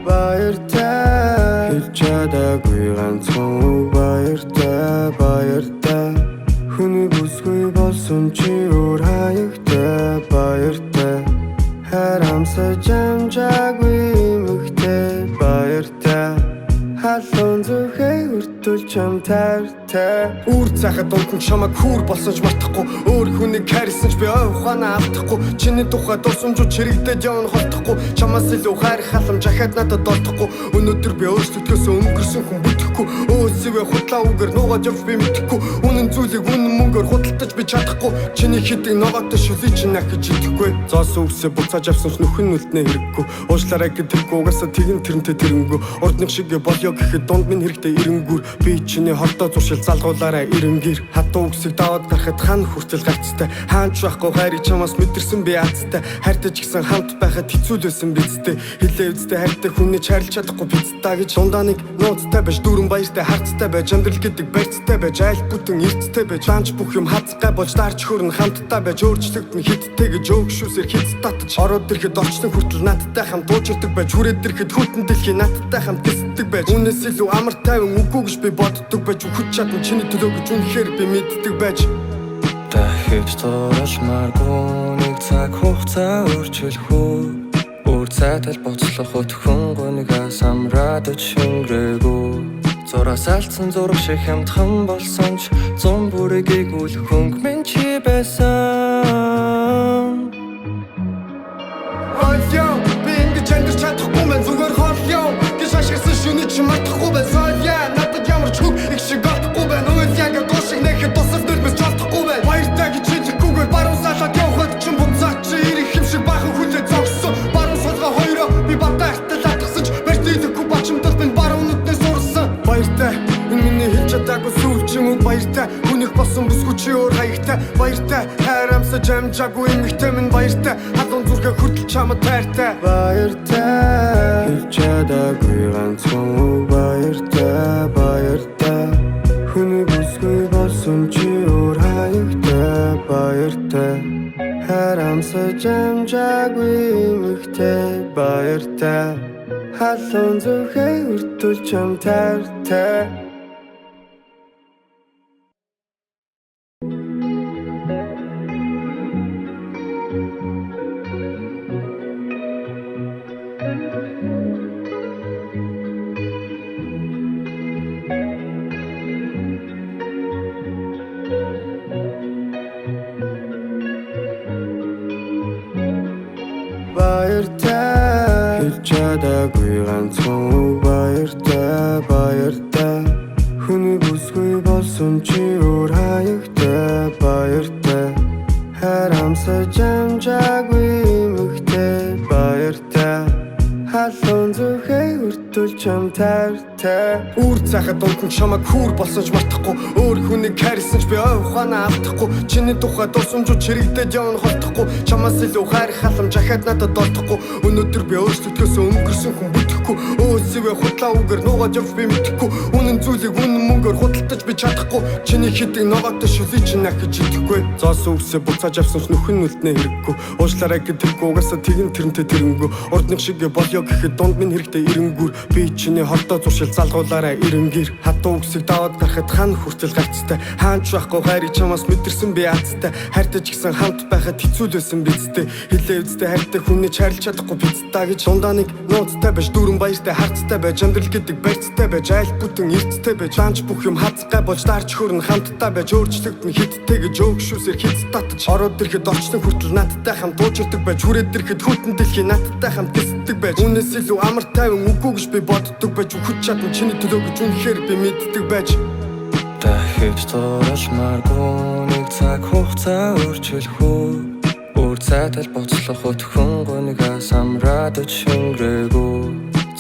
Баяртай хэлчээдаггүй ганцхан үг баяртай хүний бүсгүй болсон чи өөр хаягтай баяртай харамсаж амжаагүй эмэгтэй баяртай халуун зүрхээ өртөл чам таартай үр цахад унтан чамаг хүүр болсон ч мартахгүй өөр хүнийг хайрсан ч би ой ухаанаа алдахгүй чиний тухай дурсамжууд чирэгдээд явна холдохгүй чамаас илүү хайр халамж ахаад надад олдохгүй өнөөдөр би өөрсдөөсөө өнгөрсөн хүн бүтэхгүй өөсөө худлаа үгээр нуугаад явж би мэдэхгүй үнэн зүйлийг үнэн мөнгөөр худалдаж би чадахгүй чиний хэдийг ногоотой шүлий чинь ахиж идэхгүй зоосон үсээ буцааж авсан ч нүхэн нүлтнээ хэрэггүй уушлаарай гэдэггүй угаасаа тэгэн тэрнтэй тэрнгүү урдных шиг болё гэхэд дунд минь хэрэгтэй эренгүүр би чиний хордоо зуршил залгуулаарай эренгэр хатуу үгсийг даваад гарахад хан хүртэл гацтай хаач байхгүй хайрыг чамаас мэдэрсэн би азтай хайртай ч гэсэн хамт байхад хэцүү байсан бидтэй хэлээ үстэй хайртай хүнээ чарлж чадахгүй бидтэй гэж дундаа нэг нууцтай байж дүүрэн баяртай харцтай байж амьдрал гэдэг барьцтай байж айл бүтэн эрцтэй байж данч бүх юм хацгай болж дарч хөрн хамттай байж өөрчлөгдөн хиттэй гэж өөгшүүсээр хит татж ороод ирэхэд орчлон хүртэл надтай хамт дуучирдаг байж хүрээд ирэхэд хүтэн дэлхий надтай хамт гисдэг байж үнээс илүү амар тайван үгүй гэж би боддог байж хүч чадна чиний төлөө гэж үнэхээр би мэддэг байж дахиж зуршмааргүй нэг цаг хугацаа өөрчлөх үү өөр цайтал боцлох өтхөн гонигаас амраад шингрээгүү зураас алдсан зураг шиг хямдхан болсон ч зун бүрийг игүүлэх хөнгө минь чи байсан Олё би ингэж амьдч чадахгүй мэн зүгээр холё гэж ашигласан шүний чи мартахгүй бай солё надад ямар ч хөг их шиг олдохгүй байна үйл яг гошиг нэхэд тусах нэрмэс чадахгүй байна баяртай гэж хэлэхгүйгээр баруун салаад явхад чин буцаад чи ирэх юм шиг бахан хүлээ зогссон баруун солгоо хоёроо би батайхтай латгсан ч барьдээхгүй бачимдал минь баруун нүднээ сурсан баяртай энэ миний хэлж чадаагүй сүүл ч юм уу баяртай хүнийх болсон бүсгүй чи өөр хаягтай баяртай хайрамсаж амжаагүй эмэгтэй минь баяртай халуун зүрхээ хүртэл чамд таартай баяртай хэлж чадаагүй ганцхан үг баяртай хүний бүсгүй болсон чи өөр хаягтай баяртай харамсаж амжаагүй эмэгтэй баяртай халуун зүрхээ хүртэл чамд таартай баяртай хэлж чадаагүй ганцхан үг баяртай хүний бүсгүй болсон чи өөр хаягтай баяртай харамсаж амжаагүй эмэгтэй баяртай халуун зүрхээ өртөл чам таартай үр цахад унтан чамаг хүүр болсон ч мартахгүй өөр хүнийг хайрсан ч би ой ухаанаа алдахгүй чиний тухай дурсамжууд чирэгдээд явна холдохгүй чамаас илүү хайр халамж ахаад надад олдохгүй өнөөдөр би өөрсдөөсөө өнгөрсөн хүн бүтэхгүй өөсөө худлаа үгээр нуугаад явж би мэдэхгүй үнэн зүйлийг үнэн мөнгөөр худалдаж би чадахгүй чиний хэдийг ногоотой шүлий чинь ахиж идэхгүй зоосон үсээ буцааж авсан ч нүхэн нүлтнээ хэрэггүй уушлаарай гэдэггүй угаасаа тэгэн тэрнтэй тэрнгүү урдных шиг болё гэхэд дунд минь хэрэгтэй эренгүүр би чиний хордоо зуршил залгуулаарай эренгэр хатуу үгсийг даваад гарахад хан хүртэл гацтай хаач байхгүй хайрыг чамаас мэдэрсэн би азтай хайртай ч гэсэн хамт байхад хэцүү байсан бидтэй хэлээ үстэй хайртай хүнээ чарлж чадахгүй бидтэй гэж дундаа нэг нууцтай байж дүүрэн баяртай харцтай байж амьдрал гэдэг барьцтай байж айл бүтэн эрцтэй байж данч бүх юм хацгай болж дарч хөрн хамттай байж өөрчлөгдөн хиттэй гэж өөгшүүсээр хит татж ороод ирэхэд орчлон хүртэл надтай хамт дуучирдаг байж хүрээд ирэхэд хүтэн дэлхий надтай хамт гисдэг байж үнээс илүү амар тайван үгүй гэж би боддог байж хүч чадна чиний төлөө гэж үнэхээр би мэддэг байж дахиж зуршмааргүй нэг цаг хугацаа өөрчлөх үү өөр цайтал боцлох өтхөн гонигаас амраад шингрээгүү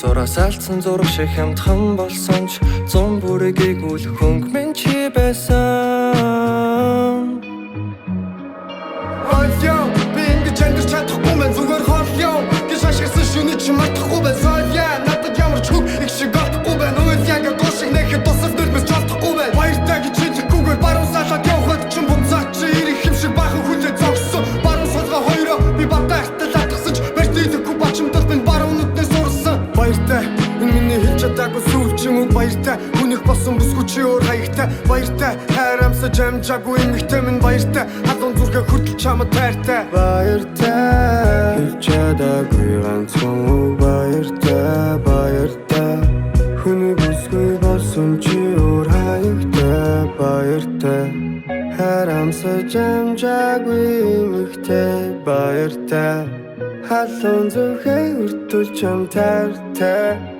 зураас алдсан зураг шиг хямдхан болсон ч зун бүрийг игүүлэх хөнгө минь чи байсан Солио би ингэж амьдрч чадахгүй мэн зүгээр холио гэж ашигласан шүний чи мартахгүй бай солио надад ямар ч хөг их шиг олдохгүй бай үйл яга гошиг нэхэд тусах нэрмэс жолдохгүй бай баяртай гэж хэлэхгүйгээр баруун салаад явахад чин бунцаа чи ирэх юм шиг бахан хүлээ зогссон баруун солгоо хоёроо би батайхтай латгсаж бэртийдэхгүй бачимдал минь баруун нүднээс урсан баяртай энэ миний хэлж чадаагүй сүүл ч юм уу баяртай хүнийх болсон бүсгүй чи өөр хаягтай баяртай хайрамсаж амжаагүй эмэгтэй минь баяртай халуун зүрхээ хүртэл чамд тайртай баяртай хэлж чадаагүй ганцхан үг баяртай баяртай хүний бүсгүй болсон чи өөр хаягтай баяртай хайрамсаж амжаагүй эмэгтэй баяртай халуун зүрхээ хүртэл чамд тайртай